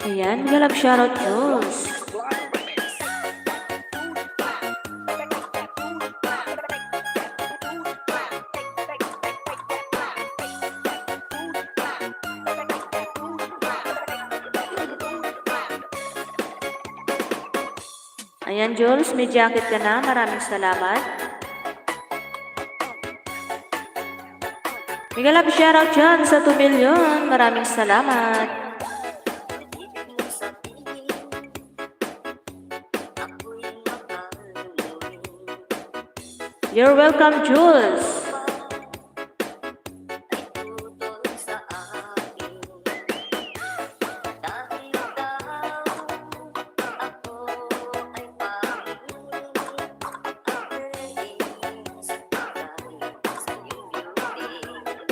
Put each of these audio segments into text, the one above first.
Ayan, galap shoutout Jules. Ayan, Jules, may jacket ka na. Maraming salamat. May galap shoutout dyan sa 2 million. Maraming salamat. You're welcome, Jules.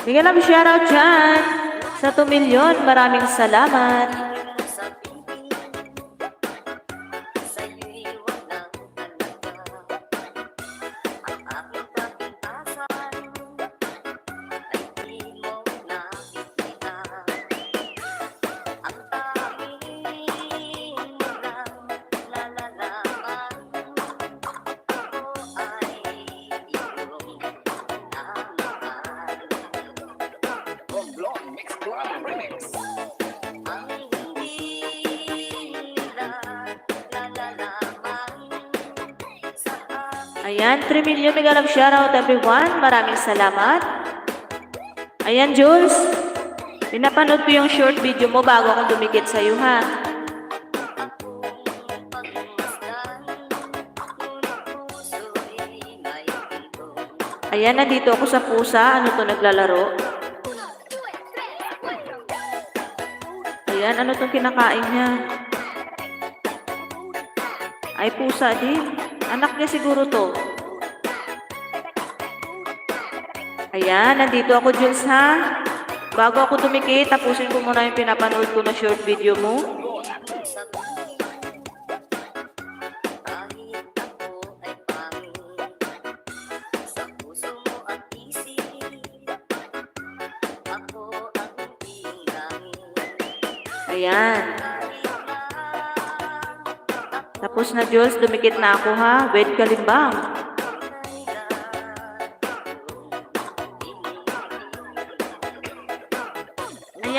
Bigyan lang shoutout dyan sa 2 million. Maraming salamat. Ayan, 3 million mega love shoutout everyone. Maraming salamat. Ayan, Jules. Pinapanood ko yung short video mo bago akong dumikit sa iyo, ha? Ayan, nandito ako sa pusa. Ano to, naglalaro? Ayan, ano tong kinakain niya? Ay, pusa din. Anak niya siguro to. Ayan, nandito ako, Jules, ha? Bago ako tumikit, tapusin ko muna yung pinapanood ko na short video mo. Ayan. Tapos na, Jules, dumikit na ako, ha? Wait ka limbang.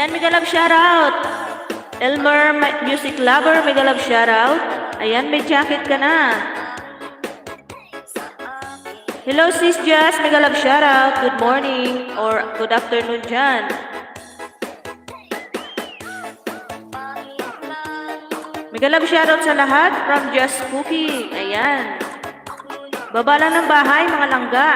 Ayan, mega love shoutout. Elmer Music Lover, mega love shoutout. Ayan, may jacket ka na. Hello, sis Jazz, mega love shoutout. Good morning or good afternoon dyan. Mega love shoutout sa lahat from Just Cookie. Ayan. Baba lang ng bahay, mga langga.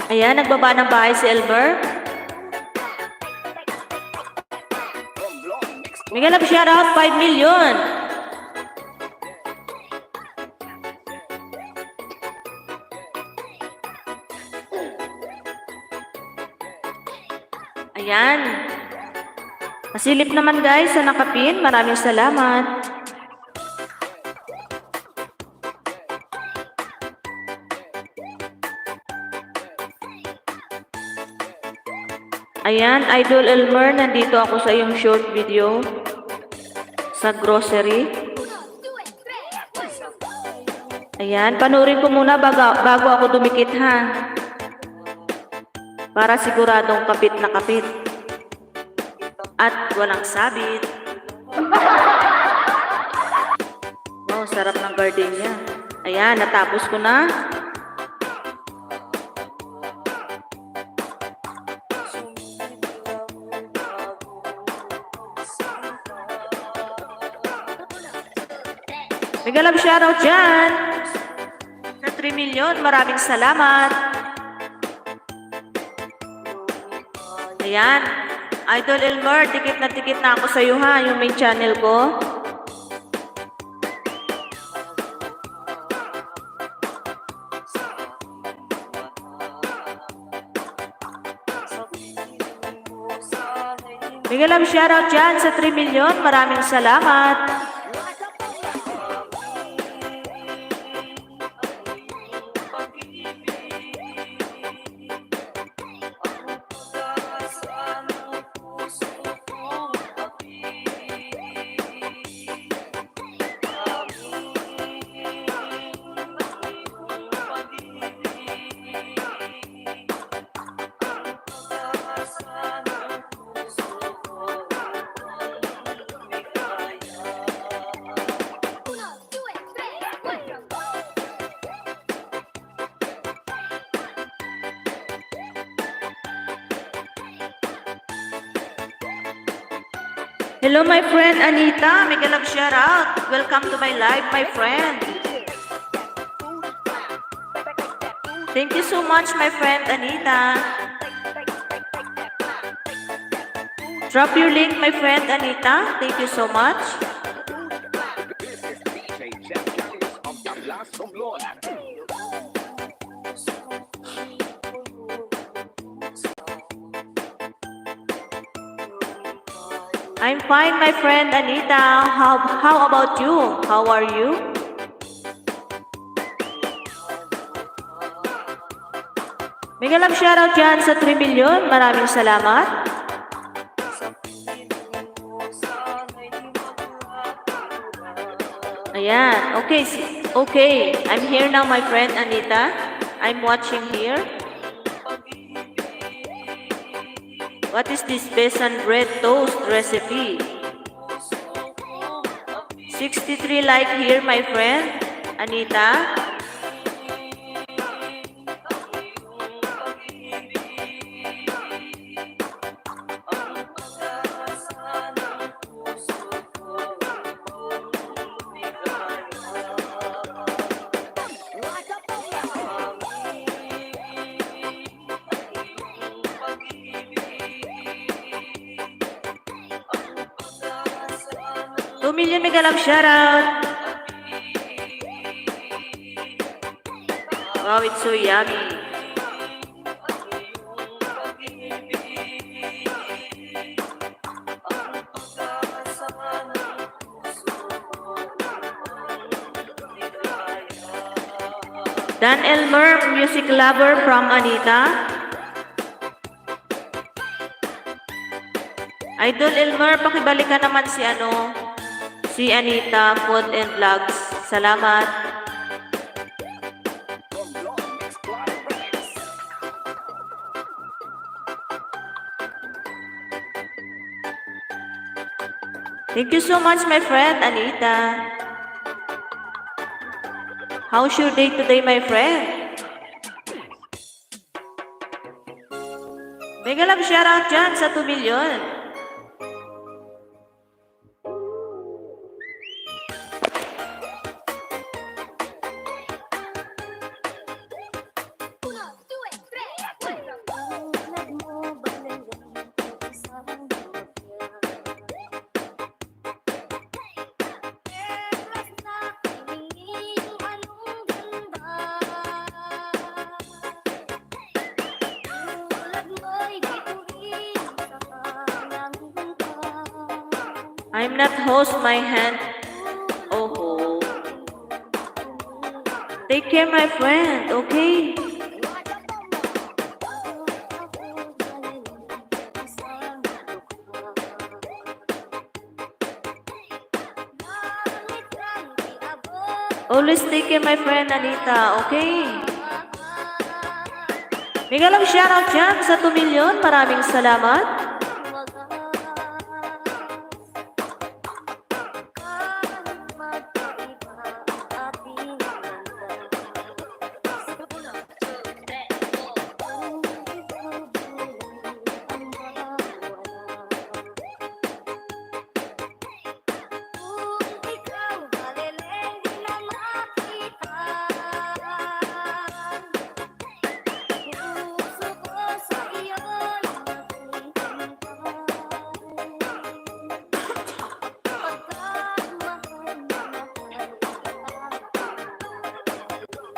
Ayan, nagbaba ng bahay si Elmer. Mega love shoutout, 5 million. Ayan. Masilip naman guys sa nakapin. Maraming salamat. Ayan, Idol Elmer, nandito ako sa iyong short video sa grocery. Ayan, panurin ko muna bago ako dumikit ha. Para siguradong kapit na kapit. At walang sabit. Wow, sarap ng gardenia. Ayan, natapos ko na. Mega love shoutout dyan. Sa 3 million, maraming salamat. Ayan. Idol Elmer, tikit na ako sa iyo ha, yung main channel ko. Mega love shoutout dyan sa 3 million, maraming salamat. Hello my friend Anita, mega love shoutout. Welcome to my live my friend. Thank you so much my friend Anita. Drop your link my friend Anita. Thank you so much. I'm fine, my friend Anita. How about you? How are you? Mega love shoutout dyan sa 3 million. Maraming salamat. Ayan. Okay. I'm here now, my friend Anita. I'm watching here. What is this besan bread toast recipe? 63 like here, my friend Anita. Million mega love shoutout. Wow, it's so yummy. Dan Elmer, music lover from Anita. Idol Elmer, pakibalikan naman si Anita Food and Vlogs. Salamat. Thank you so much, my friend Anita. How's your day today, my friend? Mega love shoutout dyan sa 2 million. I'm not host my hand. Oh. Take care, my friend, okay? Always take care, my friend Anita, okay? Mega love shoutout dyan sa 2 million. Maraming salamat.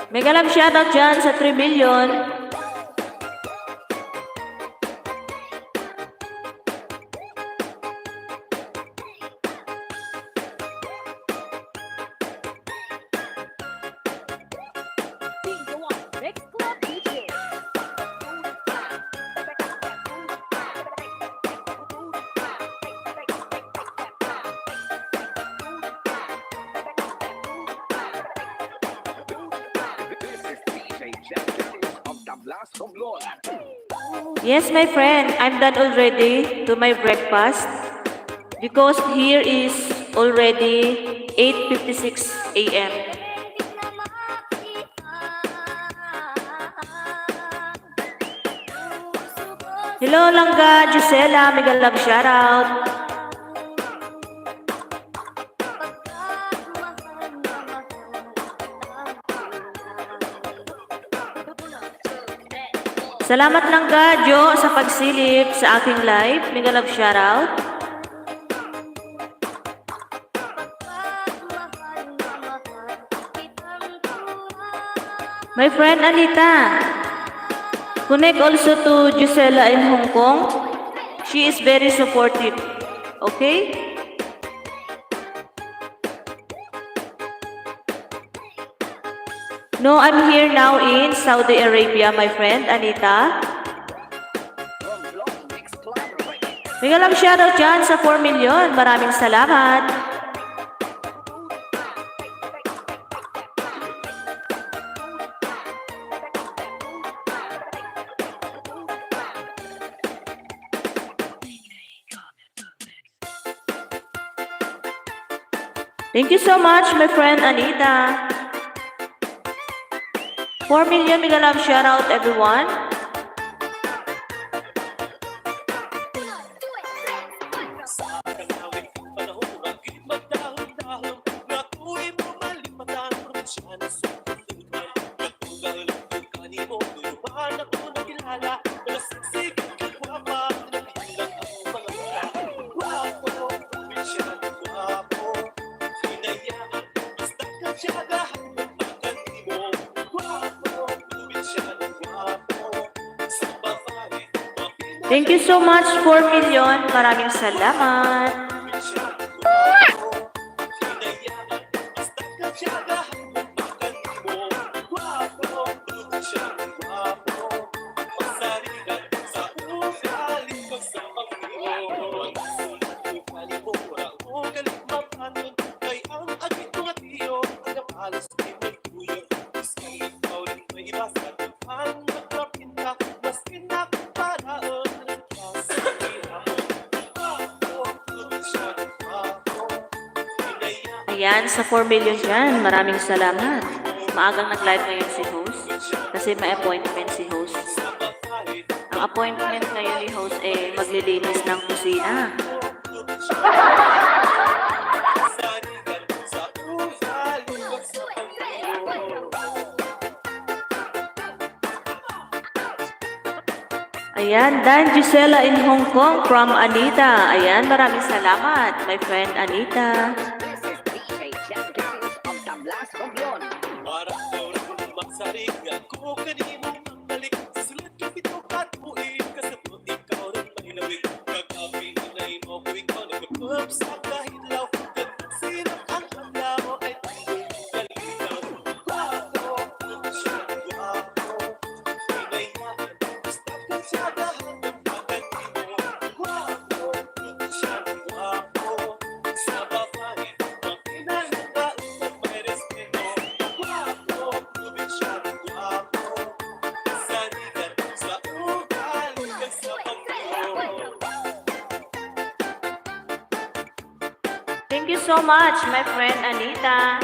Mega love shoutout dyan sa 3 million. Yes, my friend, I'm done already to my breakfast because here is already 8:56 a.m. Hello, Langga, Gisela, mega love shoutout. Salamat lang ka, Jo, sa pagsilip sa aking live. Mega love shoutout. My friend Anita, connect also to Gisela in Hong Kong. She is very supportive. Okay? No, I'm here now in Saudi Arabia, my friend Anita. Mega love shoutout dyan sa 4 million. Maraming salamat. Thank you so much, my friend Anita. 4 million mega love shoutout, everyone. Thank you so much, 4 million. Maraming salamat. Ayan, sa 4 million dyan, maraming salamat. Maagang nag-live ngayon si host kasi may appointment si host. Ang appointment ngayon ni host ay maglilinis ng kusina. Ayan, Dan Gisela in Hong Kong from Anita. Ayan, maraming salamat, my friend Anita. Thank you so much, my friend Anita.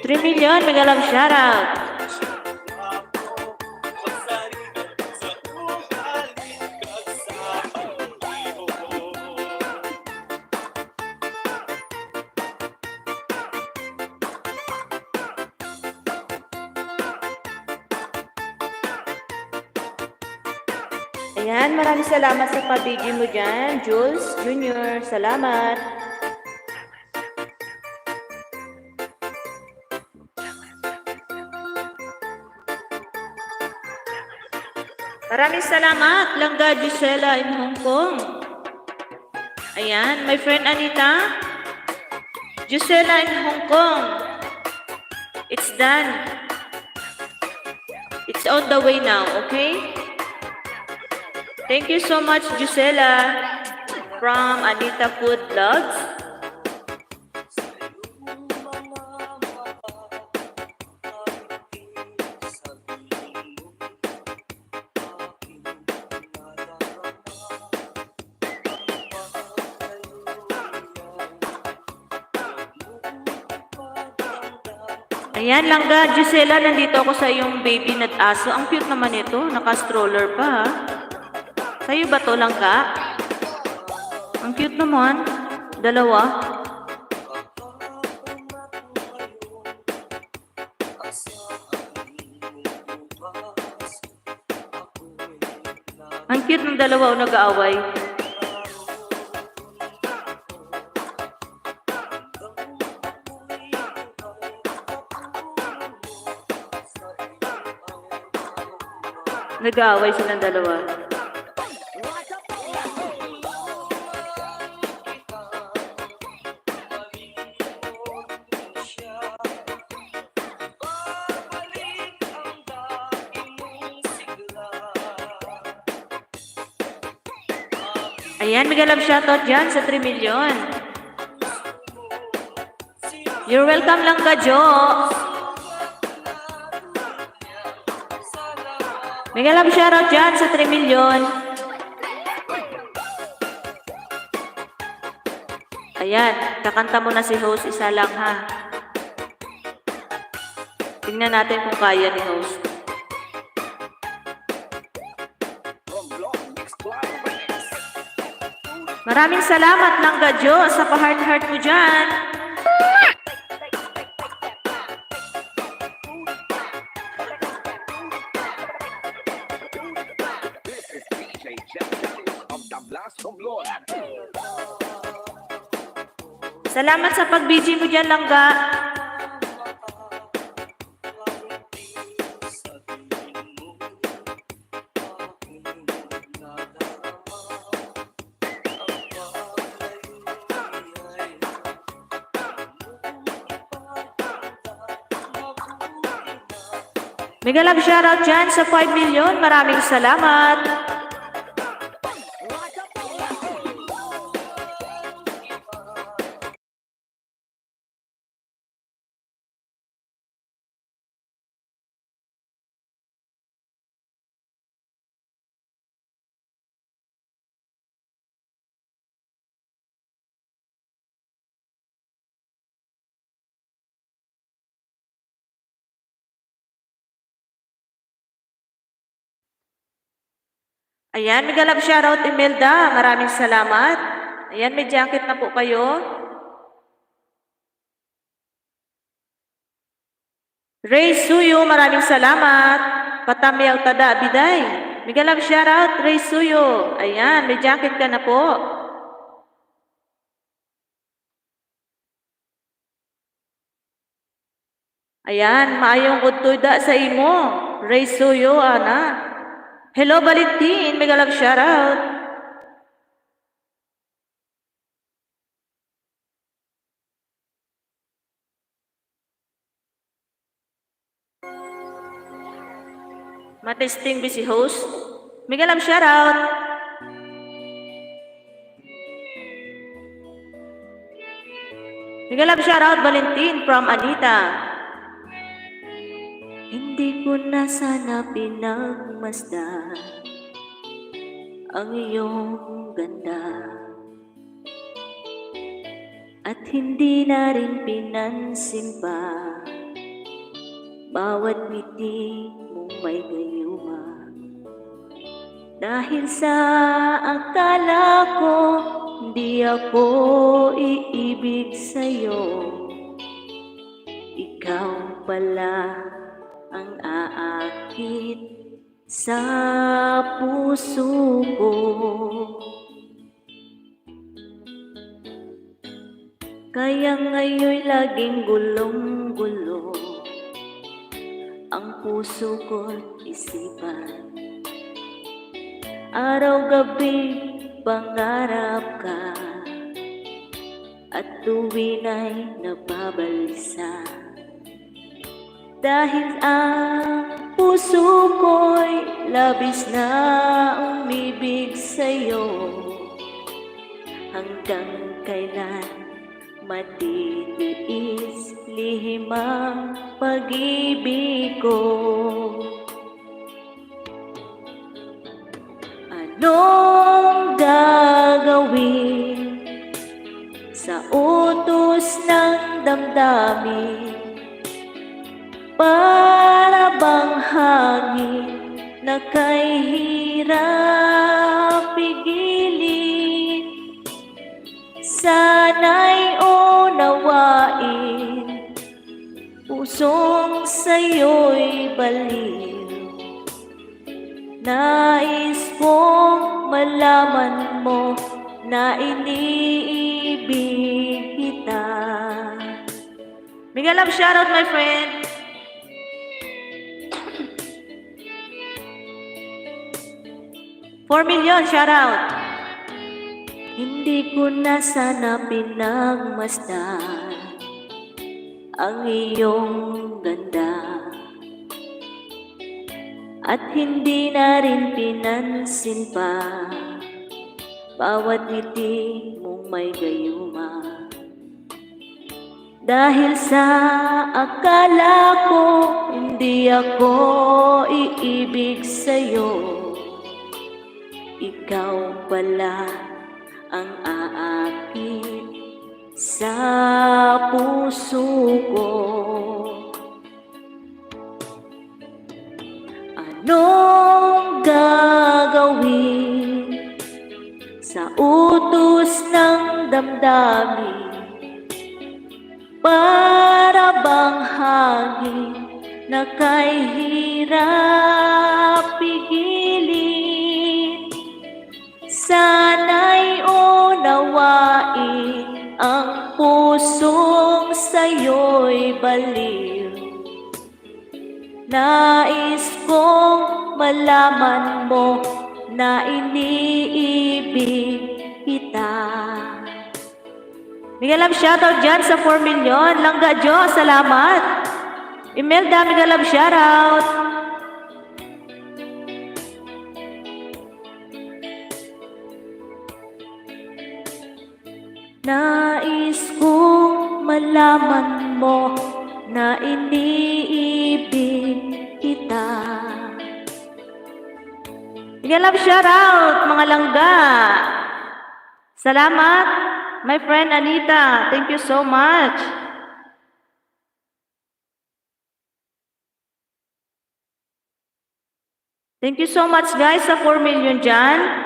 Three million, mega love shoutout. Ayan, maraming salamat sa pabigi mo dyan, Jules Jr. Salamat. Maraming salamat, Langga Gisela in Hong Kong. Ayan, my friend Anita. Gisela in Hong Kong. It's done. It's on the way now, okay? Thank you so much, Gisela, from Anita Food Vlogs. Ayan, Langga, Gisela, nandito ako sa iyong baby na aso. Ang cute naman ito, naka-stroller pa ha. Sa'yo ba to, Langga? Ang cute naman, dalawa. Ang cute ng dalawa o nag-aaway. Nag-aaway silang dalawa. Ayan, mega love shoutout dyan sa 3 million. You're welcome, Langga Jo. Mega love shoutout dyan sa 3 million. Ayan, kakanta mo na si host, isa lang ha. Tingnan natin kung kaya ni host. Maraming salamat, Langga Jo, sa pa-heart-heart mo dyan. Salamat sa pag-BG mo dyan, Langga. Mega love shoutout dyan sa 5 million. Maraming salamat. Ayan, mega love shoutout Imelda. Maraming salamat. Ayan, may jacket na po kayo. Ray Suyo, maraming salamat. Patamiyaw tada biday. Mega love shoutout Ray Suyo. Ayan, may jacket ka na po. Ayan, maayong udtuda sa imo. Ray Suyo, ana. Hello, Valentin. Mega love shoutout. Matesting busy host. Miguel Love shoutout. Miguel Love shoutout Valentin from Anita. Hindi ko na sana pinagmasdan ang iyong ganda at hindi na rin pinansin pa bawat ngiti mong may gayuma. Dahil sa akala ko hindi ako iibig sa'yo, ikaw pala ang aakit sa puso ko. Kaya ngayon'y laging gulong-gulo ang puso ko't isipan. Araw-gabi pangarap ka at tuwin ay nababalisa. Dahil ang puso ko'y labis na umibig sa'yo, hanggang kailan matitiis lihim ang pag-ibig ko. Anong gagawin sa utos ng damdamin? Para bang hangin na kay hirap pigilin? Sana'y unawain, pusong sa'yo'y baliw. Nais kong malaman mo na iniibig kita. Miguel Love shoutout my friend. $4 million shoutout. Hindi ko na sana pinagmasdan ang iyong ganda at hindi na rin pinansin pa bawat ngiti mong may gayuma. Dahil sa akala ko hindi ako iibig sa'yo, ikaw pala ang aakit sa puso ko. Anong gagawin sa utos ng damdamin? Para bang hangin na kay hirap pigilin? Sana'y unawain ang pusong sa'yo'y baliw. Nais kong malaman mo na iniibig kita. Miguel Love shoutout dyan sa 4 million. Langga Jo, salamat. Imelda, Miguel Love shoutout. Nais kong malaman mo na iniibig kita. Miguel Love shoutout, mga langga. Salamat, my friend Anita. Thank you so much. Thank you so much guys sa 4 million dyan.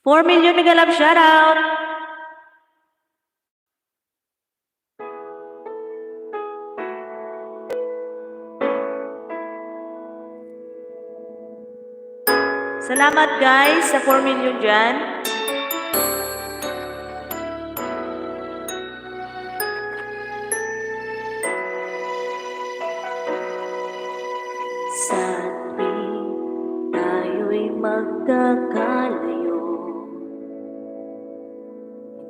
$4 million Miguel Love shoutout. Salamat guys sa 4 million dyan. Sa tuwing tayo'y magkakalayo,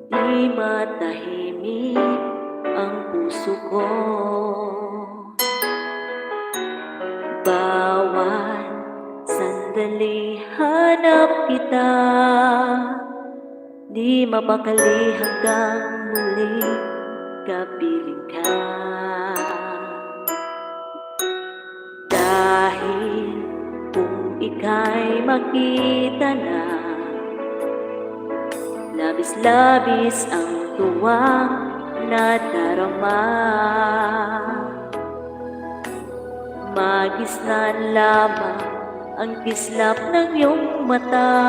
hindi matahimik ang puso ko. Bawat sandali hanap kita, di mapakali hanggang muli kapiling ka. Dahil kung ika'y makita na, labis-labis ang tuwang nadarama. Magisnan lamang ang kislap ng iyong mata,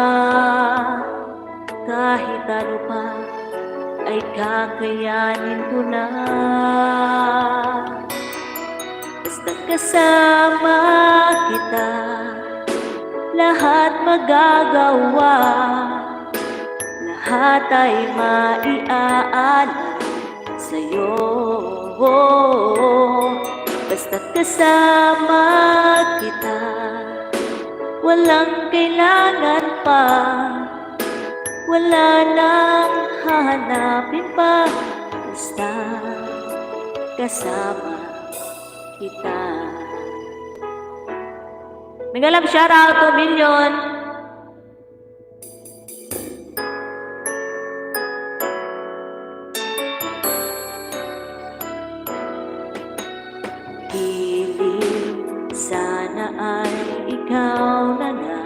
kahit ano pa ay kakayanin ko na. Basta't kasama kita, lahat magagawa, lahat ay maiaalay sa'yo. Basta't kasama kita, walang kailangan pa, wala nang hahanapin pa. Basta kasama kita. Mega love shoutout to Million. Hiling sana ay ikaw na nga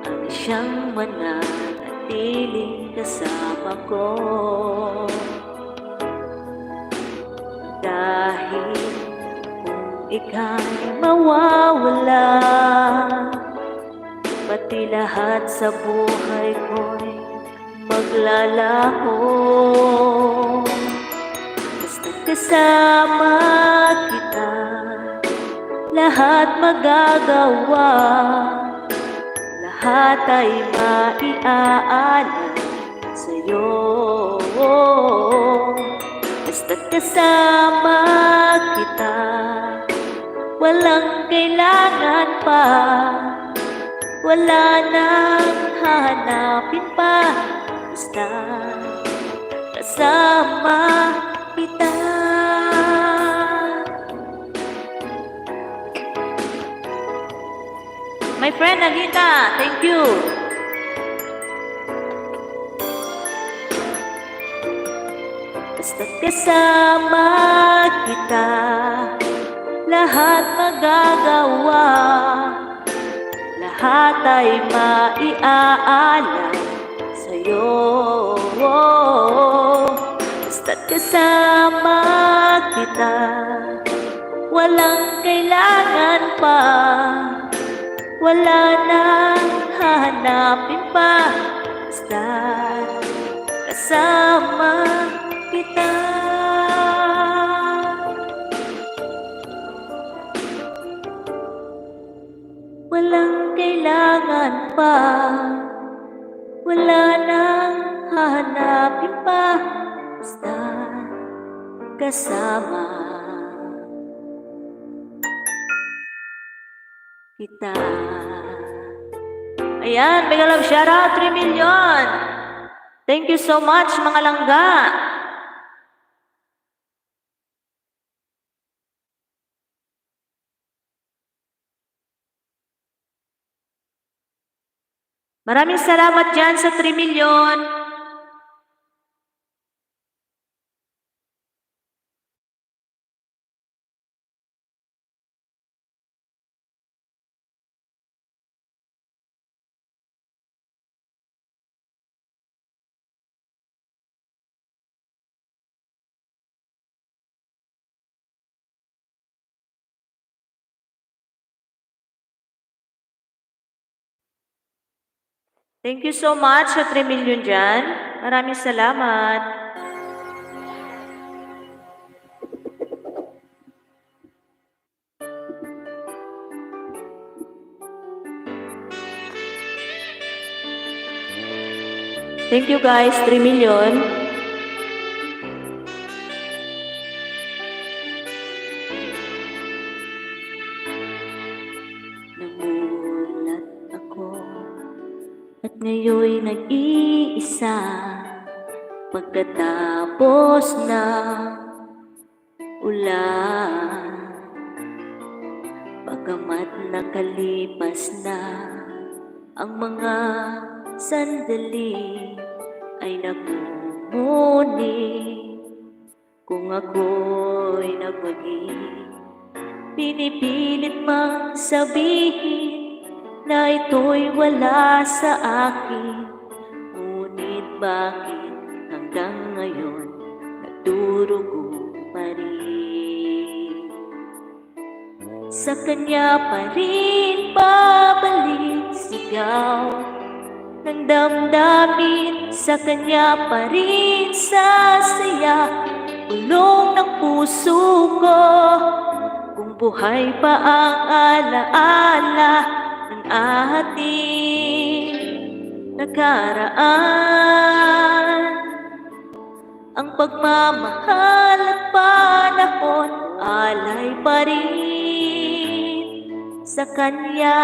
ang siyang mananatiling kasama ko. Dahil kung ika'y mawawala, pati lahat sa buhay ko'y maglalaho. Kasama kita, lahat magagawa, lahat ay maiaalay sa'yo. Basta't kasama kita, walang kailangan pa, wala nang hahanapin pa. Basta kasama kita. My friend Anita, thank you. Basta't kasama kita, lahat magagawa, lahat ay maiaalay sa'yo. Basta't kasama kita, walang kailangan pa, wala nang hahanapin pa. Basta kasama kita. Walang kailangan pa, wala nang hahanapin pa. Basta kasama kita. Ayan, mega love shoutout 3 million. Thank you so much mga langga. Maraming salamat dyan sa 3 million. Thank you so much sa 3 million dyan. Maraming salamat. Thank you guys, 3 million. Namulat ako at ngayoy nag-iisa pagkatapos ng ulan. Bagamat nakalipas na ang mga sandali, ay nagmumuni kung ako'y nagwagi. Pinipilit mang sabihin na ito'y wala sa akin, ngunit bakit hanggang ngayon nagdurugo pa rin? Sa kanya pa rin babalik sigaw ng damdamin, sa kanya pa rin sasaya ulong ng puso ko. Kung buhay pa ang alaala ng ating nakaraan, ang pagmamahal at panahon alay pa rin sa kanya.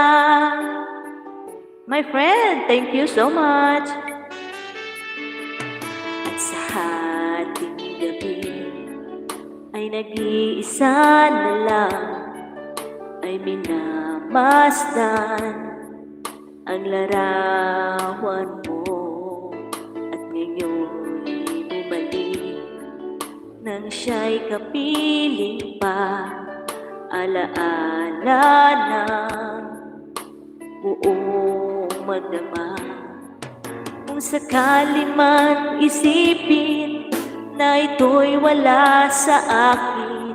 My friend, thank you so much. At sa ating gabi ay nag-iisa na lang, ay minamasdan ang larawan mo. At ngayon'y bumalik nang siya'y kapiling pa, alaala ng buong magdama. Kung sakali man isipin na ito'y wala sa akin,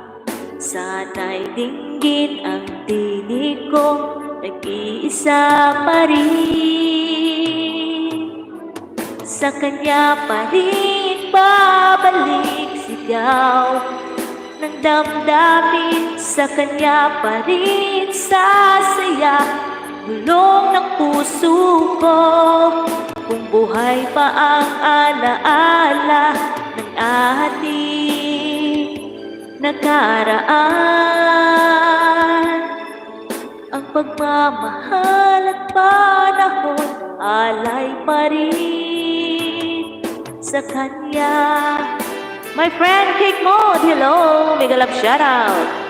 sana'y dinggin ang tinig ko, nag-iisa pa rin. Sa kanya pa rin babalik sigaw ng damdamin, sa kanya pa rin sasaya bulong ng puso ko. Kung buhay pa ang alaala ng ating nakaraan, ang pagmamahal at panahon alay pa rin sa kanya. My friend Cake Mode, hello! Mega love shoutout!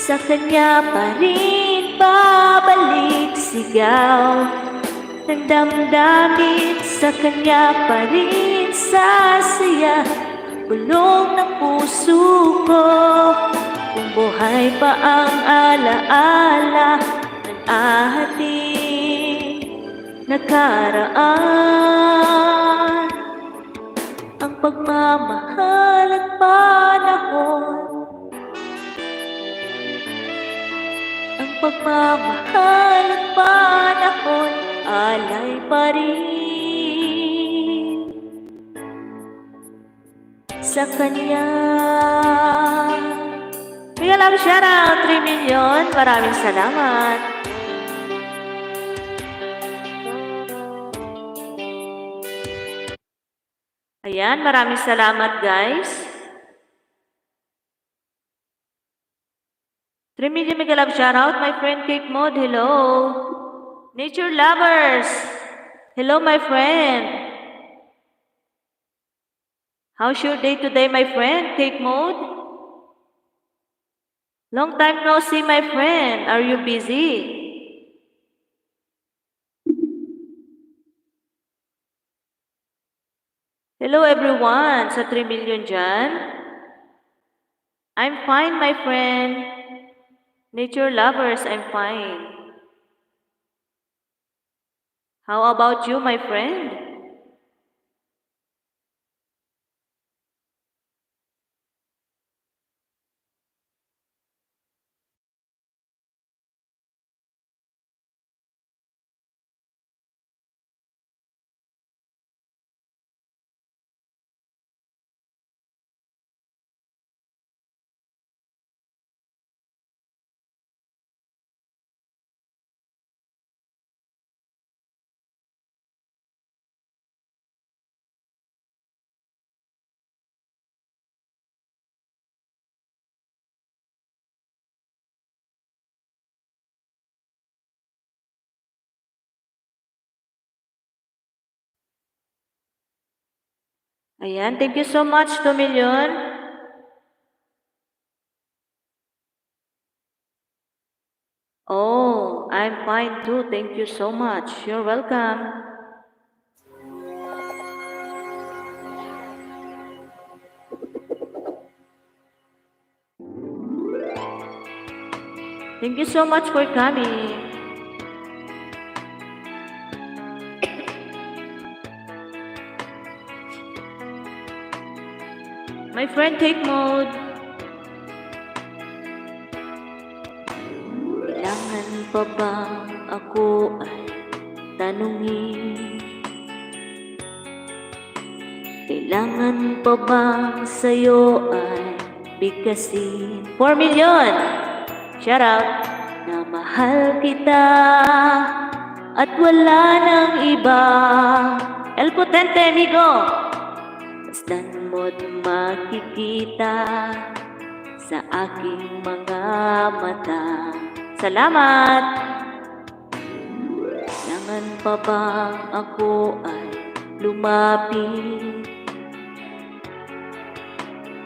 Sa kanya pa rin babalik sigaw ng damdamin, sa kanya pa rin sasaya bulong ng puso ko. Kung buhay pa ang alaala ng ating nakaraan, ang pagmamahal at panahon, ang pagmamahal at panahon alay pa rin sa kanya. Mega love shoutout, 3 million. Maraming salamat. Ayan, maraming salamat guys. 3 million mega love shoutout, my friend Cake Mode, hello. Nature lovers, hello my friend. How's your day today, my friend Cake Mode? Long time no see, my friend. Are you busy? Hello everyone sa 3 million dyan. I'm fine, my friend. Nature lovers, I'm fine. How about you, my friend? Ayan, thank you so much, 2 million. Oh, I'm fine too. Thank you so much. You're welcome. Thank you so much for coming. My friend, take mode. Kailangan pa bang ako ay tanungin? Kailangan pa bang sa'yo ay bigkasin? 4 million! Shout out! Na mahal kita at wala nang iba. El Potente, amigo! Basta't mo't makikita sa aking mga mata. Salamat! Kailangan pa bang ako ay lumapit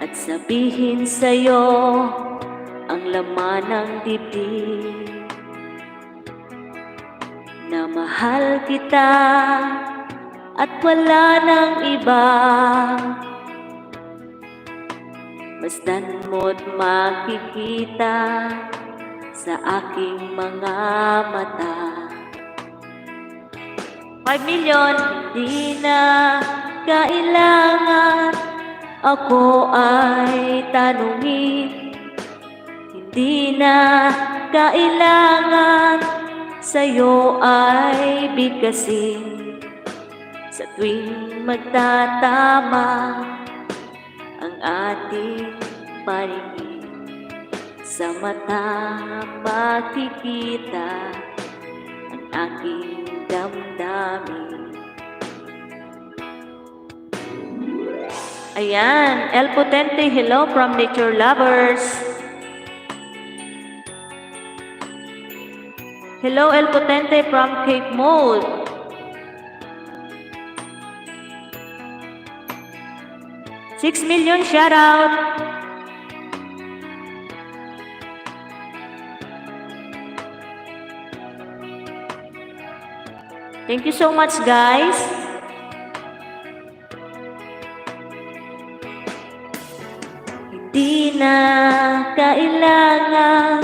at sabihin sa'yo ang laman ng dibdib? Na mahal kita at wala nang iba. Basta't mo't makikita sa aking mga mata. 5 million. Di na kailangan ako ay tanungin. Hindi na kailangan sa'yo ay bigkasin. Sa tuwing magtatama ang ating paningin, sa mata makikita ang aking damdamin. Ayan, El Potente, hello from Nature Lovers. Hello, El Potente from Cape Mode. $6 million shout out. Thank you so much, guys. Hindi na kailangan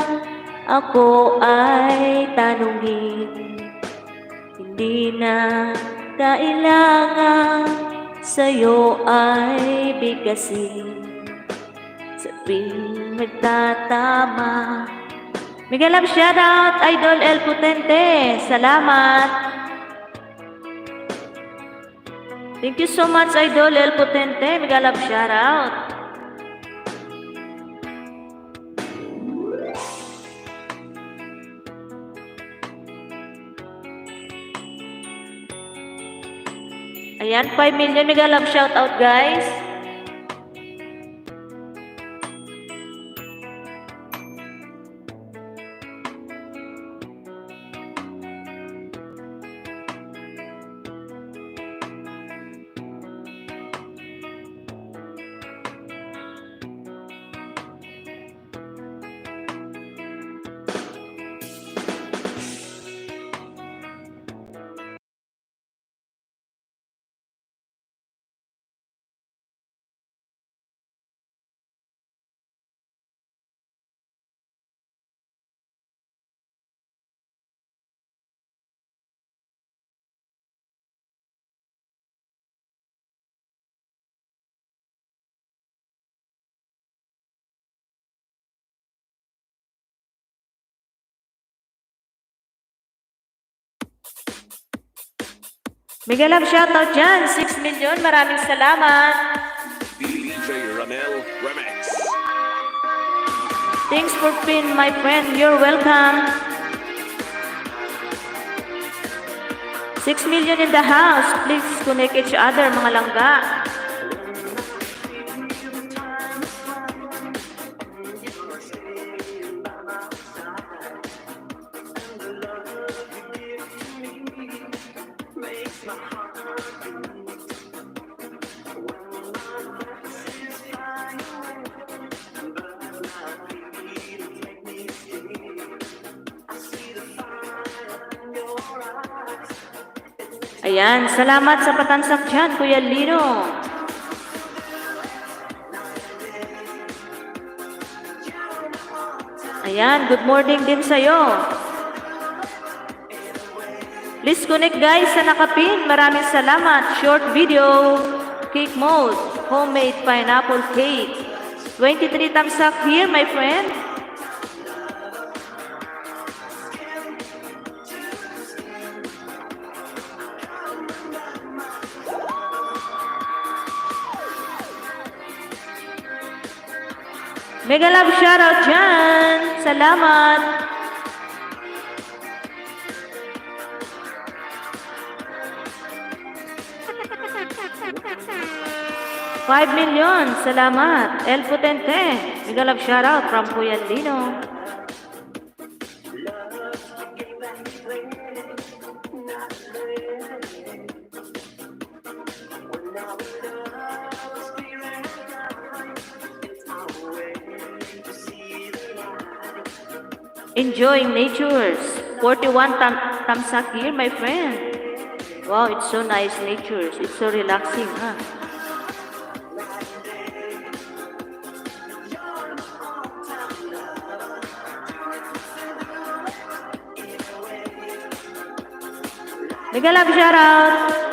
ako ay tanungin. Hindi na kailangan sa'yo ay bigkasin. Sa tuwing magtatama. Mega love shoutout, Idol El Potente. Salamat. Thank you so much, Idol El Potente. Mega love shoutout. Ayan, 5 million mega love shoutout, guys. Mega love shoutout dyan, 6 million. Maraming salamat. DJ Ramel Remix. Thanks for pin, my friend. You're welcome. 6 million in the house. Please connect each other, mga langga. Ayan, salamat sa patansak dyan, Kuya Lino. Ayan, good morning din sa'yo. Please connect guys sa nakapin. Maraming salamat. Short video, cake mode, homemade pineapple cake. 23 thumbs up here, my friend. Mega love shoutout dyan. Salamat. $5 million. Salamat. El Potente. Mega love shoutout from Kuya Lino. Enjoying natures. 41 thumbs up here, my friend. Wow, it's so nice natures. It's so relaxing, huh? Mega love shoutout.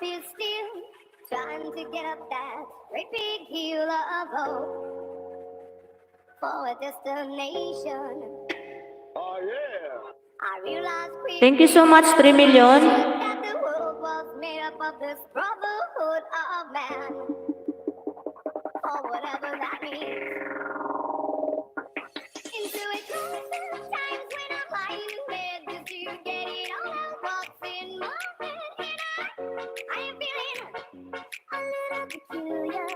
is still trying to get up that great big hill of hope for a destination. Oh, yeah. I realized quickly Thank you so much, 3 million. that the world was made up of this brotherhood of man, or whatever that means. Into a constant times when I'm lying in bed just to get it all out what's in my head. And I am feeling a little peculiar.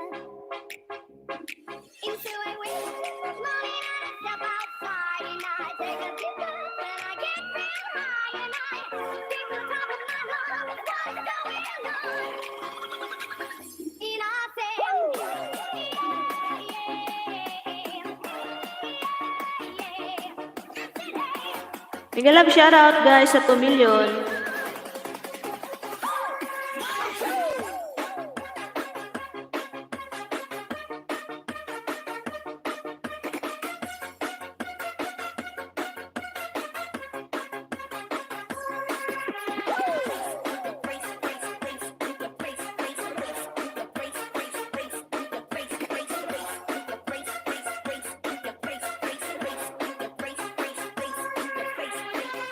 Into a winter's morning and I step outside and I take a deep breath and I get real high and I think the top of my lungs what's going on. And I say, Mega love shoutout guys sa 2 million.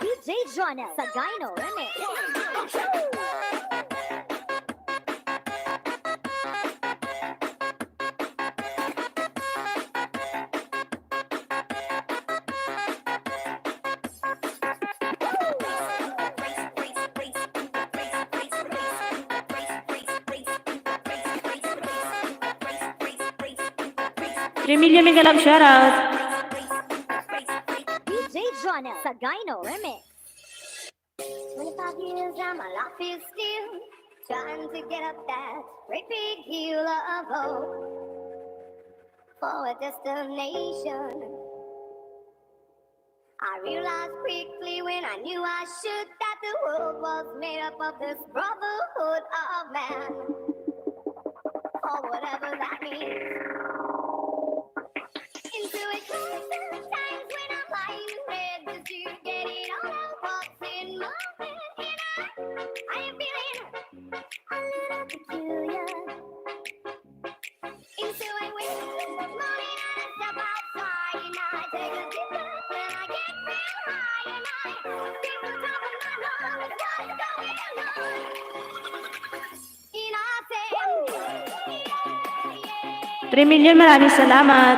DJ Jonel sa Gyno Remix. $3 million mega love shoutout. DJ Jonel sa Gyno Remix. 25 years and my life is still trying to get up that great big hill of hope for a destination. I realized quickly when I knew I should that the world was made up of this brotherhood of man, or whatever that means. Into a constant times when I'm lying in bed just to get it all out what's in my head. And I am feeling a little peculiar. Into a winter's morning and I step outside and I take a deep breath and I get real high and I think the top of my lungs what's going on. And I say, 3 million, maraming salamat.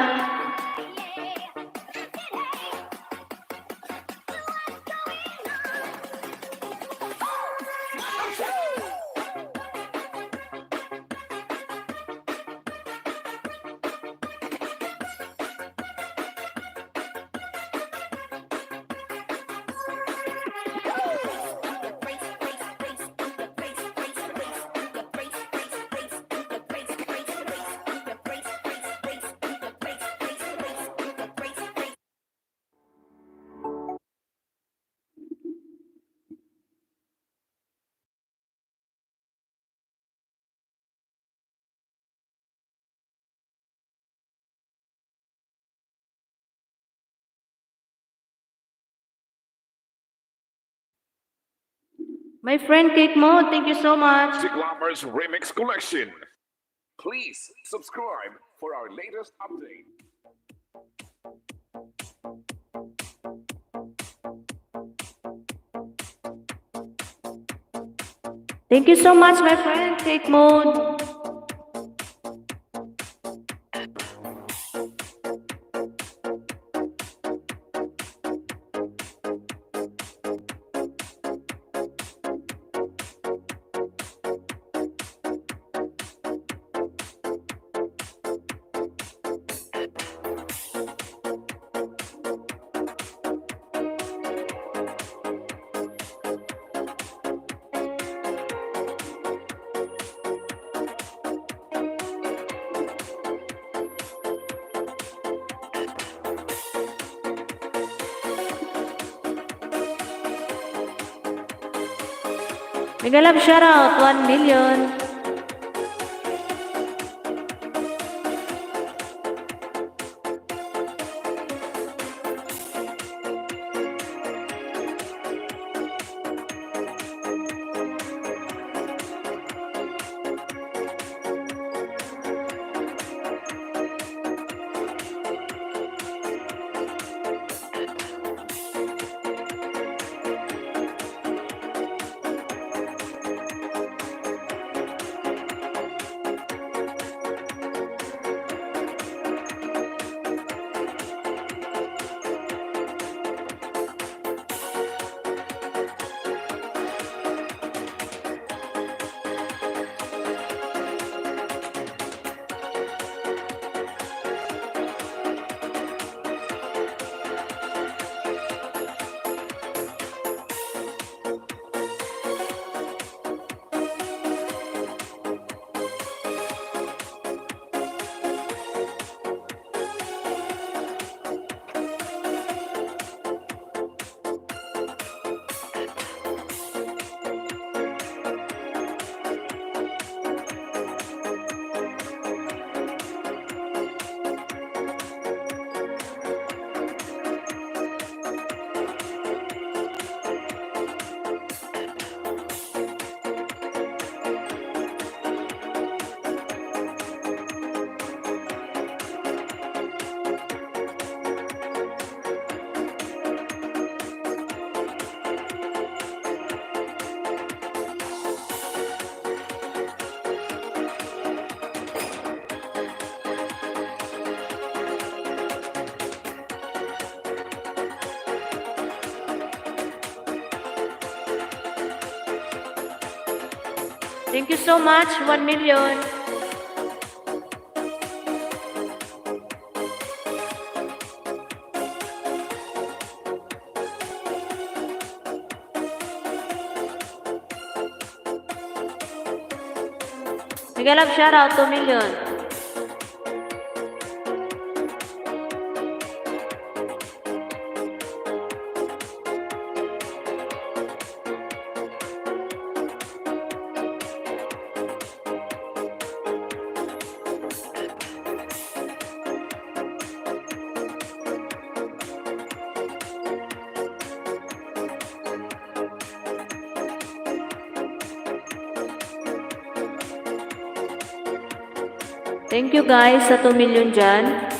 My friend Kate Mo, thank you so much. Glamour's Remix Collection. Please subscribe for our latest update. Thank you so much, my friend Kate Mo. Mega love shoutout, 1 million. Thank you so much, 1 million. Miguel Love, shout out 2 million. Thank you guys sa 2 million dyan.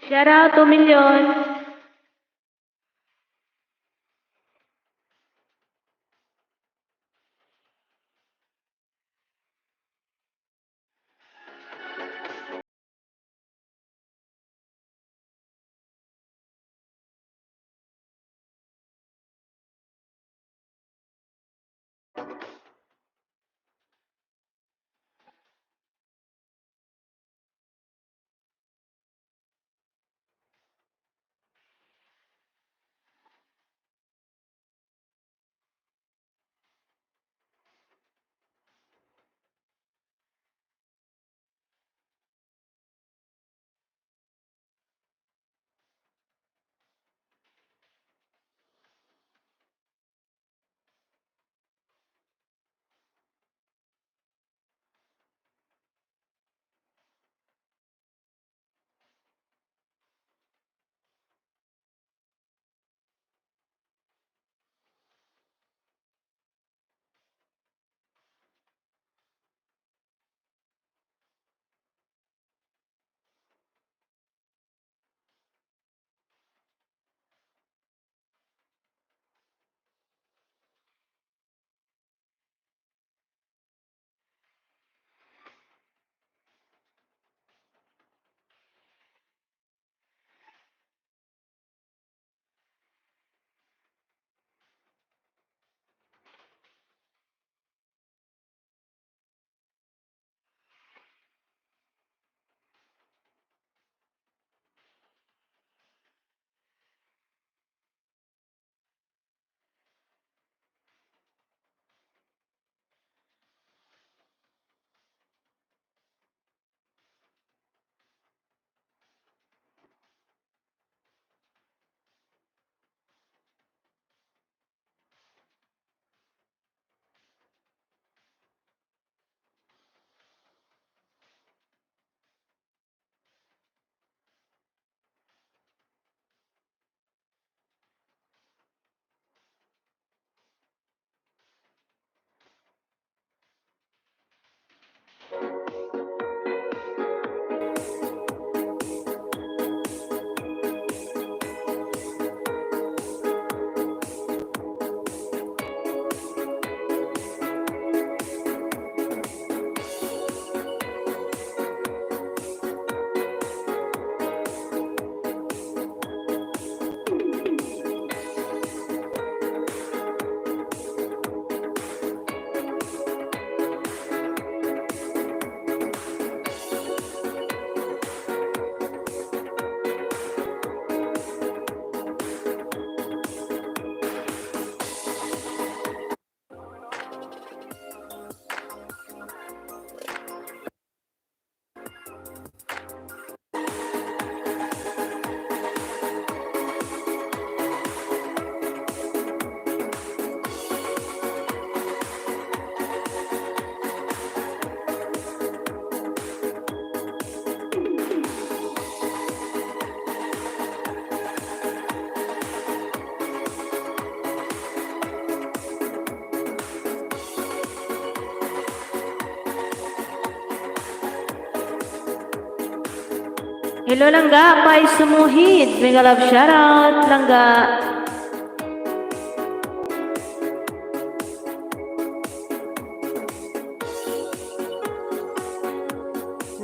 Shout out 2 million. Hello Langga, Pai Sumuhid. Mega love shoutout, Langga.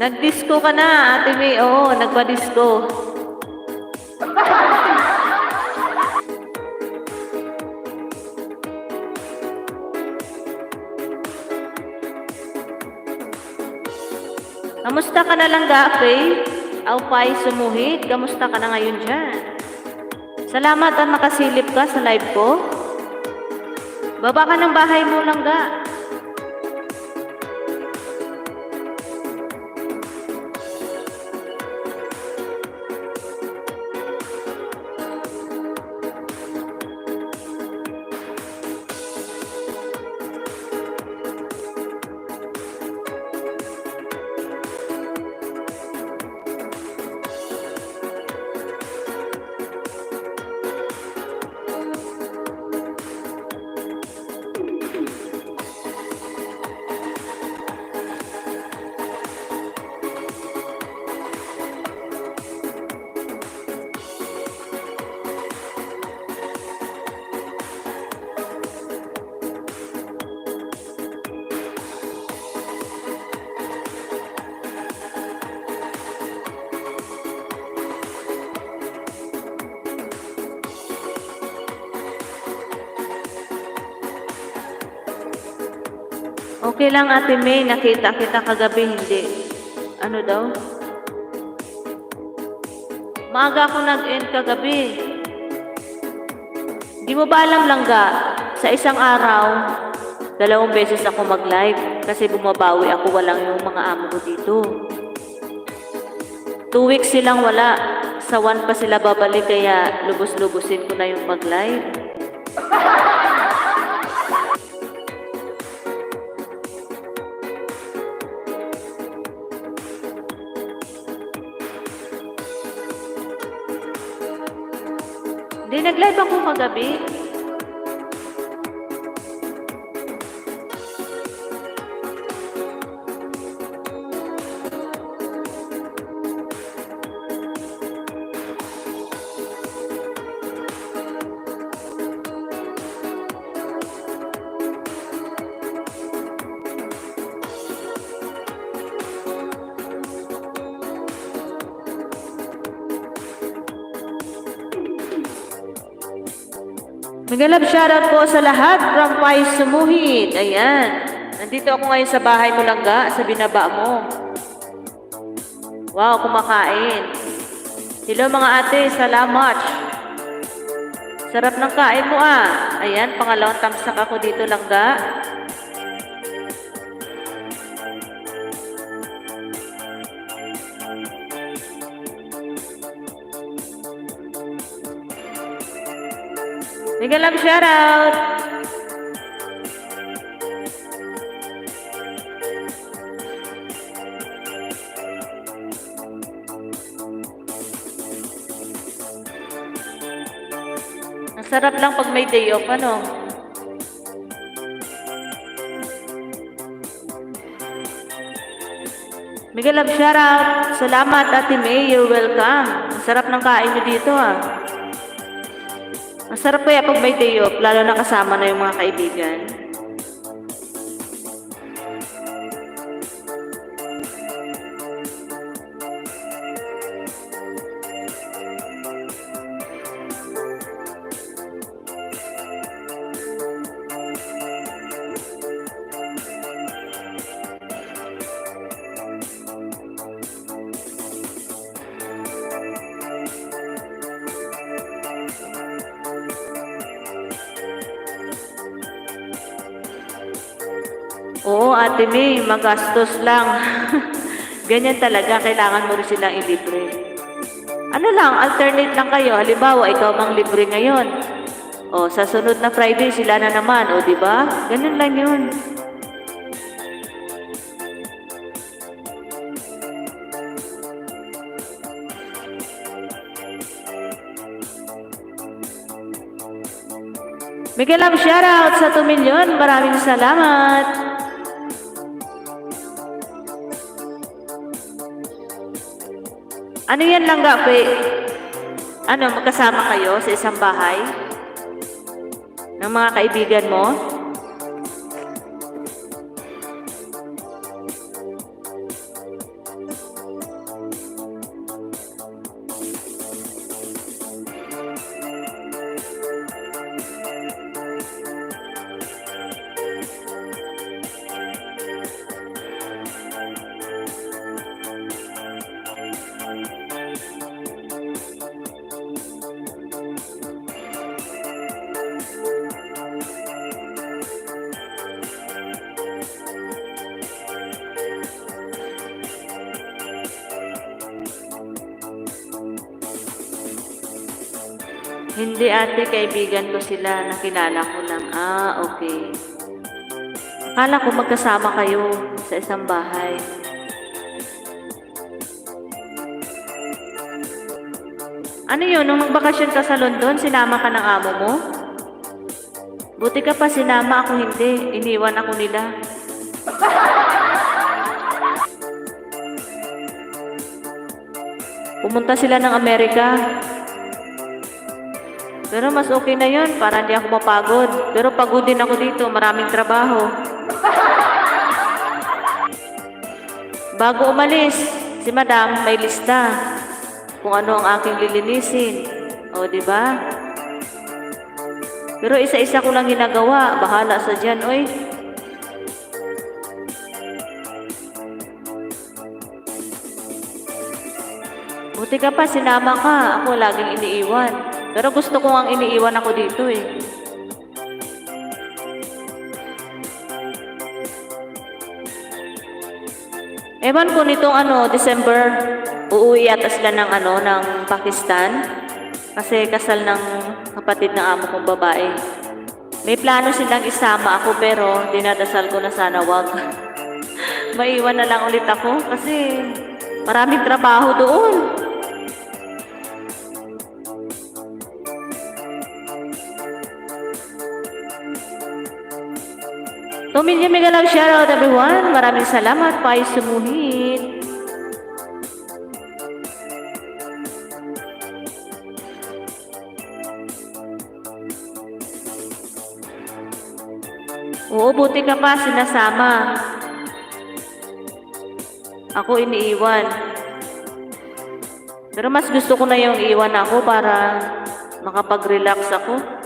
Nag-disco ka na, Ate May. Oo, nagpa-disco. Kamusta ka na lang, Faye? Pai Sumuhid, kamusta ka na ngayon dyan? Salamat at nakasilip ka sa live ko. Baba ka ng bahay mo, Langga. Okay lang, Ate May, nakita kita kagabi, hindi. Ano daw? Maaga ako nag-end kagabi. Di mo ba alam, Langga, sa isang araw, 2 beses ako mag-live kasi bumabawi ako, walang yung mga amo ko dito. 2 weeks silang wala. Sa 1 pa sila babalik, kaya lubos-lubusin ko na yung mag-live. Di nag-live ako kagabi. Magalab shoutout po sa lahat from Pai Sumuhid. Ayan. Nandito ako ngayon sa bahay mo, Langga, sa binaba mo. Wow, kumakain. Hello mga ate, salamat. Sarap ng kain mo ah. Ayan, pangalawang tamsak ako dito, Langga. Mega love shoutout! Ang sarap lang pag may day off, ano? Mega love shoutout! Salamat, Ate May, you're welcome. Ang sarap ng kain nyo dito ah. Ang sarap kaya pag may day off, lalo na kasama na yung mga kaibigan. Oo, Ate May, magastos lang. Ganyan talaga, kailangan mo rin silang ilibre. Ano lang, alternate lang kayo. Halimbawa, ikaw mang libre ngayon. O, sa sunod na Friday, sila na naman. O, di ba? Ganun lang yun. Miguel Love shoutout sa 2 milyon. Maraming salamat. Ano yan lang gabi? Ano, magkasama kayo sa isang bahay? Ng mga kaibigan mo? Hindi ate, kaibigan ko sila. Nakilala ko lang. Ah, okay. Akala ko magkasama kayo sa isang bahay. Ano yun? Nung magbakasyon ka sa London, sinama ka ng amo mo? Buti ka pa sinama, ako hindi. Iniwan ako nila. Pumunta sila ng Amerika. Pero mas okay na yun, para hindi ako mapagod. Pero pagod din ako dito, maraming trabaho. Bago umalis, si Madam may lista kung ano ang aking lilinisin. O, di ba? Pero isa-isa ko lang ginagawa. Bahala sa dyan, oy. Buti ka pa, sinama ka. Ako laging iniiwan. Pero gusto ko ang iniiwan ako dito eh. Ewan ko nitong December, uuwi yata sila ng Pakistan. Kasi kasal ng kapatid ng amo kong babae. May plano silang isama ako pero dinadasal ko na sana wag. Maiwan na lang ulit ako kasi maraming trabaho doon. 2 million mega love shoutout everyone. Maraming salamat pa sumuhit. Oo, buti ka pa sinasama. Ako iniiwan. Pero mas gusto ko na yung iiwan ako para makapag-relax ako.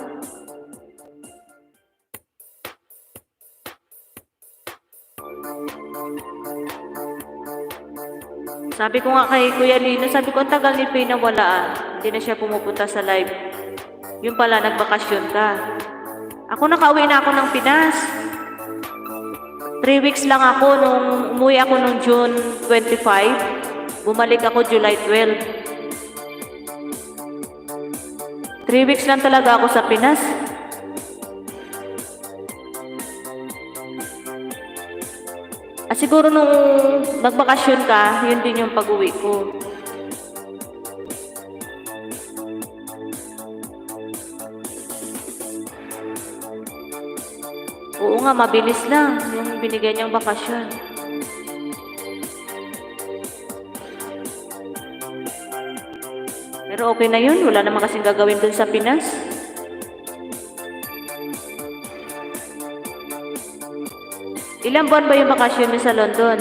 Sabi ko nga kay Kuya Lino, sabi ko ang tagal ni Faye na wala ah. Hindi na siya pumupunta sa live. Yung pala, nagbakasyon ka. Ako nakauwi na ako ng Pinas. 3 weeks lang ako nung umuwi ako nung June 25. Bumalik ako July 12. 3 weeks lang talaga ako sa Pinas. At siguro nung magbakasyon ka, yun din yung pag-uwi ko. Oo nga, mabilis lang yung binigay niyang bakasyon. Pero okay na yun, wala naman kasing gagawin dun sa Pinas. Ilang buwan ba yung bakasyon mo sa London?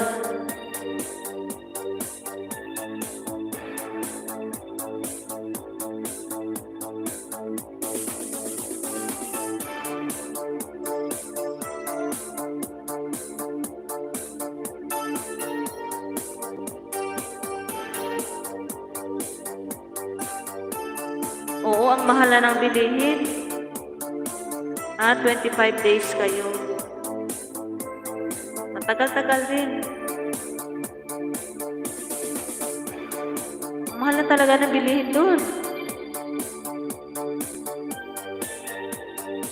Oo, ang mahal na ng bilihin. 25 days kayo. Matagal-tagal din. Mahal na talaga na bilihin doon.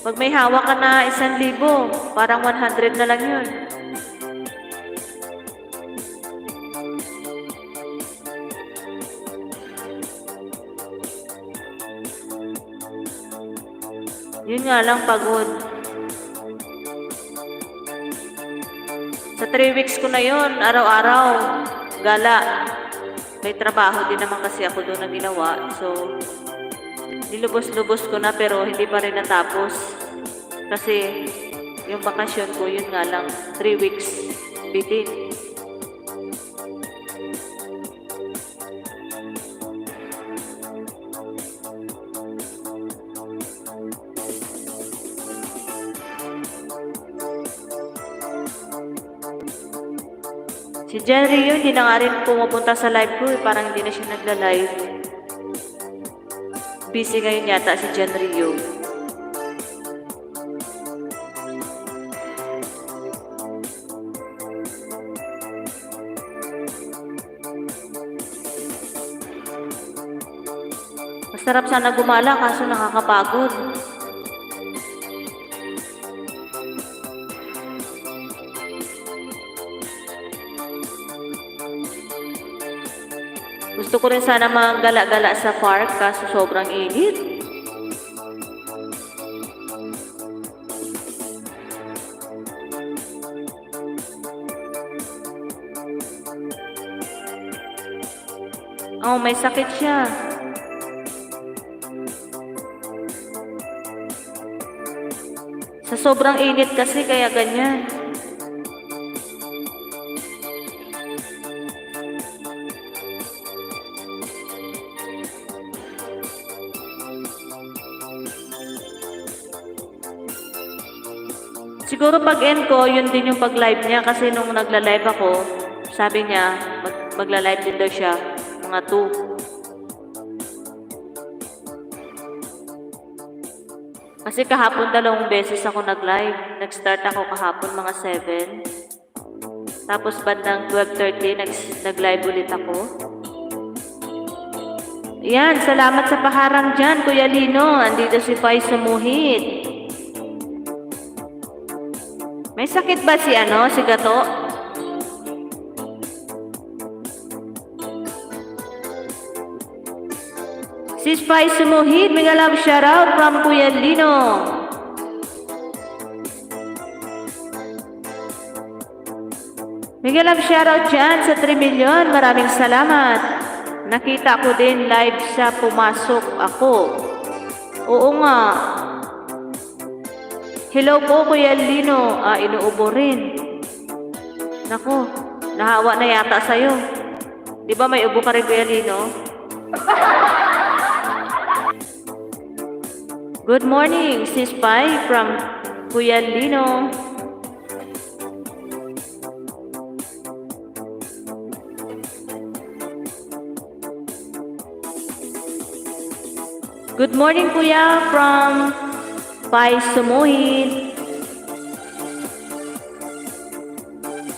Pag may hawak ka na 1,000, parang 100 na lang yun. Yun nga lang, pagod. Sa 3 weeks ko na yun, araw-araw, gala. May trabaho din naman kasi ako doon na ginawa. So, nilubos-lubos ko na pero hindi pa rin natapos. Kasi yung bakasyon ko, yun nga lang, 3 weeks bitin. Si Jen Rio, hindi na nga rin pumupunta sa live ko. Parang hindi na siya nagla-live. Busy ngayon yata si Jen Rio. Masarap sana gumala kaso nakakapagod. Gusto ko rin sana maggala-gala sa park kaso sobrang init. Oh, may sakit siya. Sa sobrang init kasi kaya ganyan. Siguro pag end ko, yun din yung pag-live niya kasi nung nagla-live ako, sabi niya, magla-live din daw siya, mga 2. Kasi kahapon 2 beses ako nag-live. Nag-start ako kahapon mga 7. Tapos bandang 12:30, nag-live ulit ako. Yan, salamat sa paharang dyan, Kuya Lino. Andito si Pai Sumuhit. May sakit ba si si Gato? Si Pai Sumuhit, mega love shoutout from Kuya Lino. Mega love shoutout dyan sa 3 million. Maraming salamat. Nakita ko din live sa pumasok ako. Oo nga. Hello po, Kuya Lino. Inuubo rin. Nako, nahawa na yata sa'yo. Di ba may ubo ka rin, Kuya Lino? Good morning, Sis Pai from Kuya Lino. Good morning, Kuya, from Pai Sumuhit.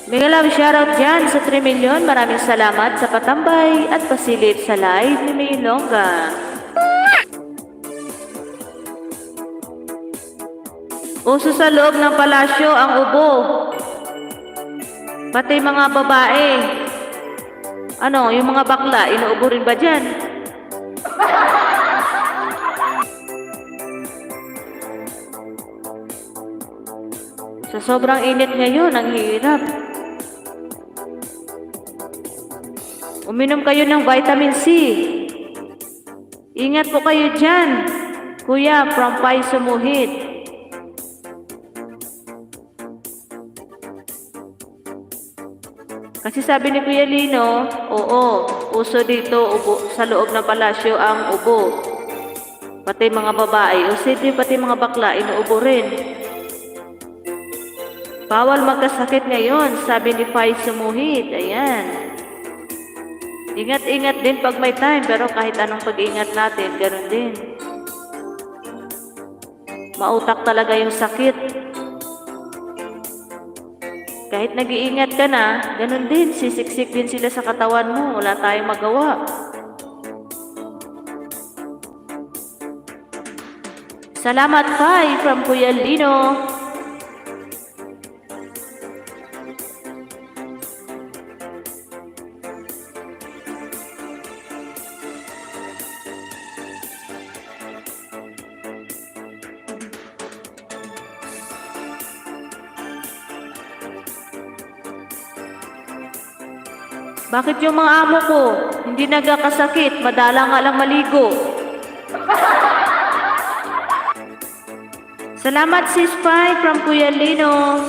Mega love shoutout dyan sa 3 million. Maraming salamat sa patambay at pasilip sa live ni May Longga. Uso sa loob ng palasyo ang ubo. Pati mga babae. Yung mga bakla, inuubo rin ba dyan? Sa sobrang init ngayon, ang hirap. Uminom kayo ng vitamin C. Ingat po kayo dyan, Kuya, from Pai Sumuhit. Kasi sabi ni Kuya Lino, oo, uso dito sa loob ng palasyo ang ubo. Pati mga babae, pati mga bakla, inuubo rin. Bawal magkasakit ngayon, sabi ni Pai Sumuhit. Ayan. Ingat-ingat din pag may time, pero kahit anong pag-ingat natin, ganoon din. Mautak talaga yung sakit. Kahit nag-iingat ka na, ganoon din, sisiksik din sila sa katawan mo. Wala tayong magawa. Salamat, Pai, from Kuya Lino. Bakit yung mga amo ko hindi nagkakasakit, madala nga lang maligo? Salamat sis Pai from Kuya Lino.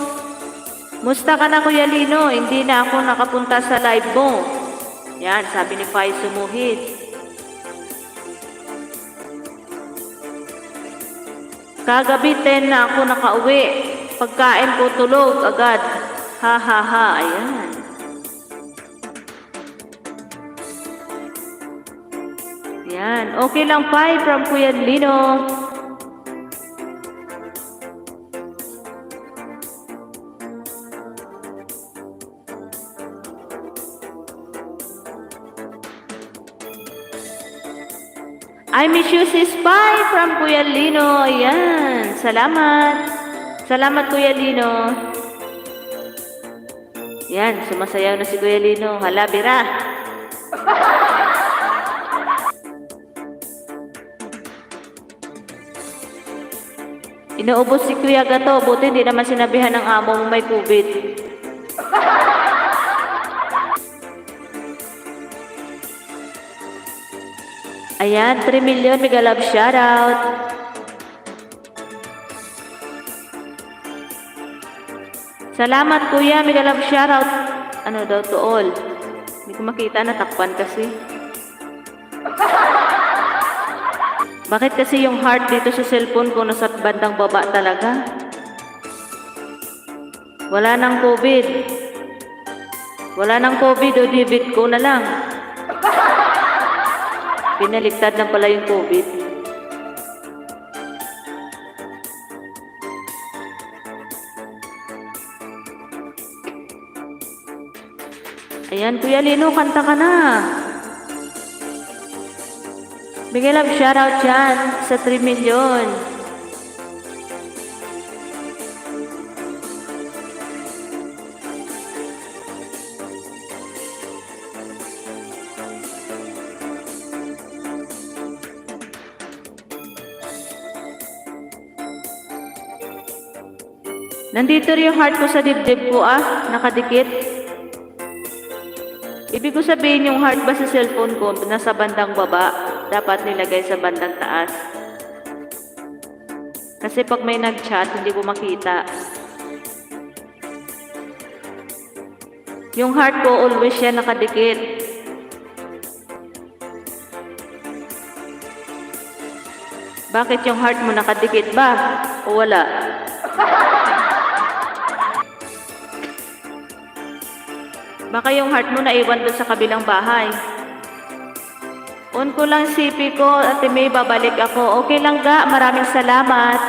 Musta ka na Kuya Lino? Hindi na ako nakapunta sa live mo. Yan, sabi ni Pai Sumuhit. Kagabi 10 na ako nakauwi. Pagkain ko tulog agad. Ha ha ha, ayan. Yan, okay lang Pai from Kuya Lino. I miss you sis Pai from Kuya Lino. Ayan, salamat. Salamat Kuya Lino. Yan, sumasayaw na si Kuya Lino. Hala, bira. Inuubos si Kuya Gato. Buti hindi naman sinabihan ng amo mo may COVID. Ayan, 3 million. Mega love shoutout. Salamat Kuya. Mega love shoutout. Ano daw to all? Hindi ko makita. Natakpan kasi. Bakit kasi yung heart dito sa cellphone ko nasa bandang baba talaga? Wala nang COVID. Wala nang COVID o debit ko na lang. Pinaliktad na pala yung COVID. Ayan, Kuya Lino, kanta ka na. Bigay love shoutout dyan sa 3 million. Nandito rin yung heart ko sa dibdib ko nakadikit. Ibig ko sabihin yung heart ba sa cellphone ko nasa bandang baba, dapat nilagay sa bandang taas. Kasi pag may nag-chat, hindi ko makita. Yung heart ko always yan nakadikit. Bakit yung heart mo nakadikit ba? O wala? Baka yung heart mo naiwan doon sa kabilang bahay. On ko lang CP ko, Ate May, babalik ako. Okay lang ga, maraming salamat.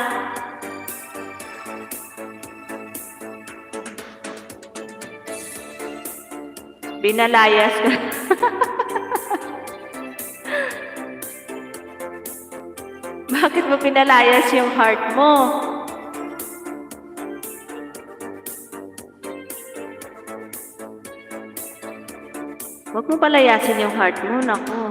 Binalayas ka. Bakit mo pinalayas yung heart mo? Huwag mo palayasin yung heart mo, naku.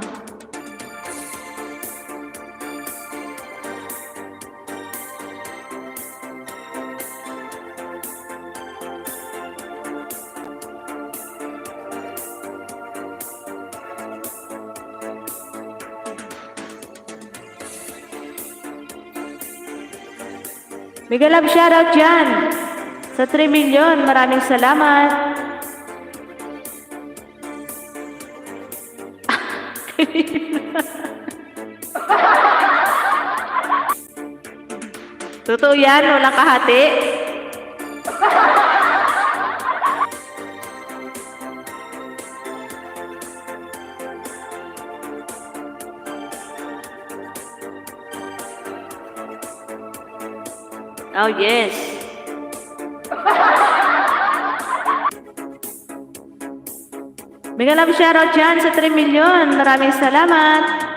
Mega love shoutout dyan sa 3 million. Maraming salamat. Totoo yan, walang kahati. Oh, yes. Mega love shoutout dyan sa 3 million. Maraming salamat.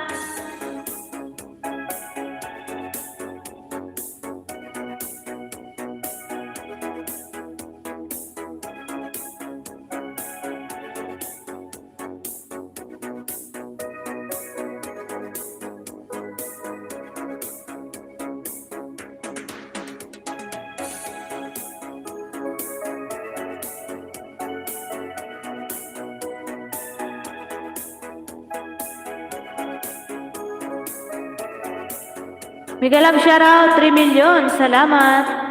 Mega Love shoutout, 3 million. Salamat.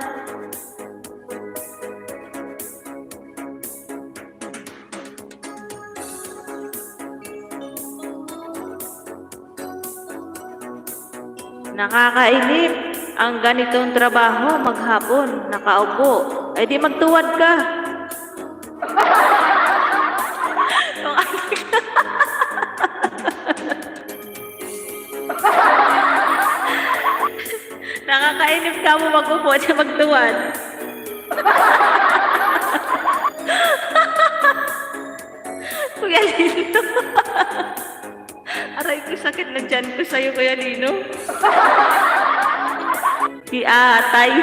Nakakainip ang ganitong trabaho maghapon, nakaupo. Ay di magtuwad ka. Nakakainip ka mo mag-upo at magtuwad. Kuya Lino. Aray ko, sakit na dyan ko sa'yo, Kuya Lino. Atay.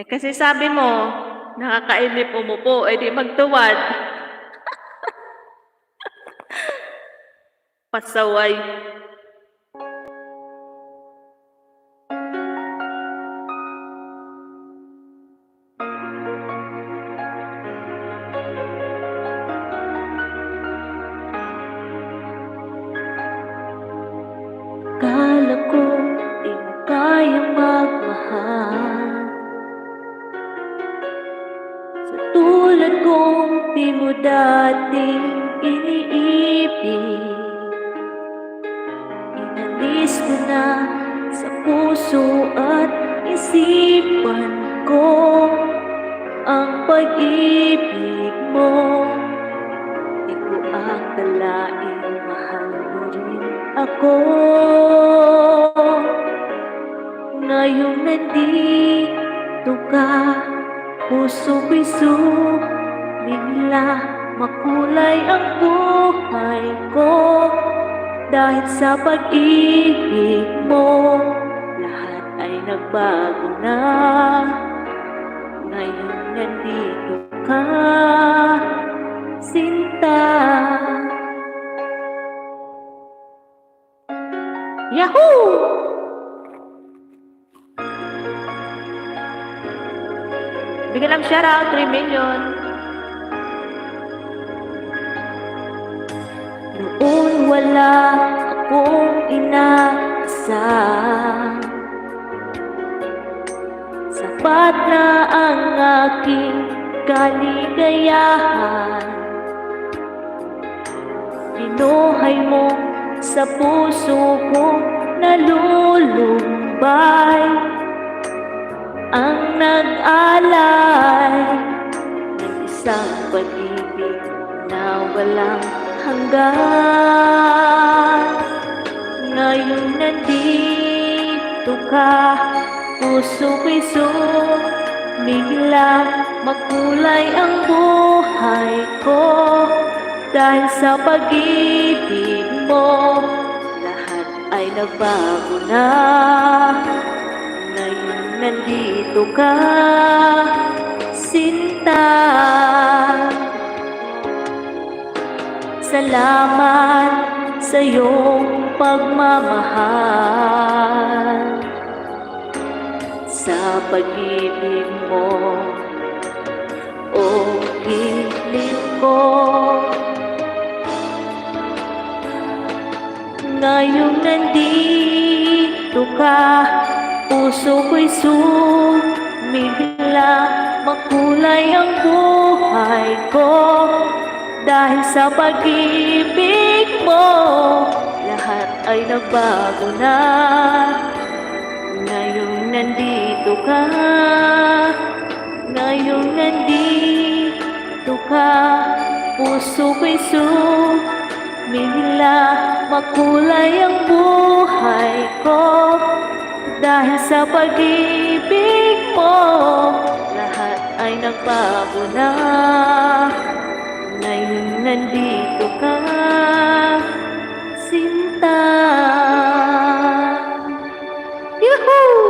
Kasi sabi mo, nakakainip umupo, di magtuwad. Pasaway. Kala ko di mo kayang magmahal. Sa tulad kong di mo dating iniibig. Inalis ko na sa puso at isipan ko ang pag-ibig mo. Di ko akalaing mahal mo rin ako. Ngayong nandito ka, puso ko'y bigla makulay ang buhay ko. Dahil sa pag-ibig mo, lahat ay nagbago na. Ngayon nandito ka, sinta. Yahoo! Bigyan lang shoutout, 3 million. Noon wala akong inaasam. Sapat na ang aking kaligayahan. Binuhay mo sa puso ko nalulumbay. Ang nag-alay ng isang pag-ibig na walang hanggan. Ngayon nandito ka, puso ko'y bigla makulay ang buhay ko. Dahil sa pag-ibig mo, lahat ay nagbago na. Ngayon nandito ka, sinta. Salamat sa iyong pagmamahal. Sa pag-ibig mo, o piling ko. Ngayong nandito ka, puso ko'y bigla makulay ang buhay ko. Dahil sa pag-ibig mo, lahat ay nagbago na. Ngayong nandito ka, ngayong nandito ka, puso ko'y bigla makulay ang buhay ko. Dahil sa pag-ibig mo, lahat ay nagbago na. Ngayon nandito ka, sinta. Yuhuu!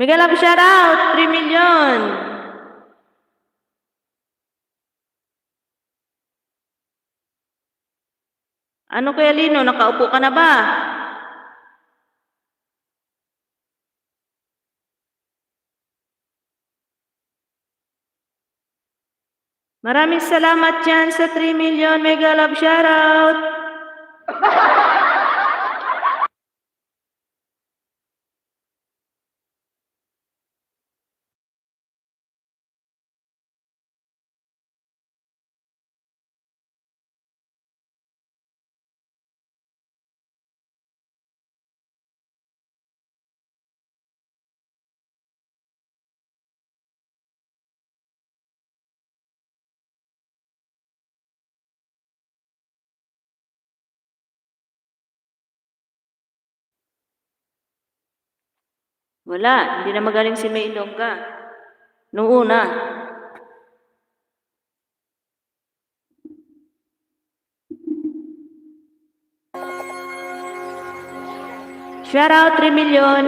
Mega love shoutout, 3 million. Ano Kuya Lino, nakaupo ka na ba? Maraming salamat dyan sa 3 million mega love shoutout. Wala, hindi na magaling si May Ilongga. Nung una. Shoutout 3 million.